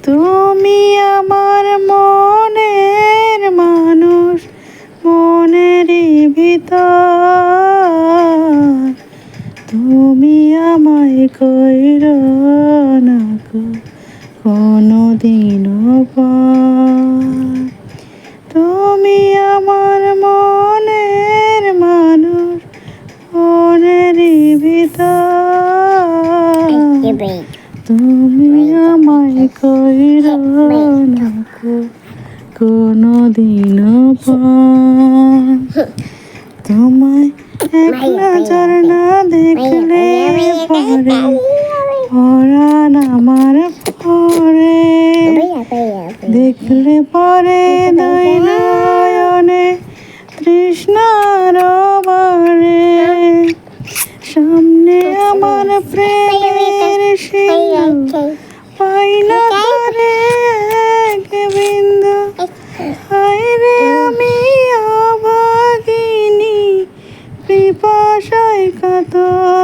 তুমি আমার মনের মানুষ, মনেরই ভিতর। তুমি আমায় কইরো না কোনোদিনও পর। তুমি আমার মনের মানুষ, মনেরই ভিতর। তুমি আমায় কইরো না কোনোদিনও পর। তোমায় এক নজর না দেখলে পরে পরাণ আমার পরে, দেখলে পরে দুই নয়নে তৃষ্ণার বারে। সামনে আমার প্রেমের সিন্ধু, পাই না তারে এক বিন্দু। হায়রে আমি অভাগিনী, পিপাসায় কাতর।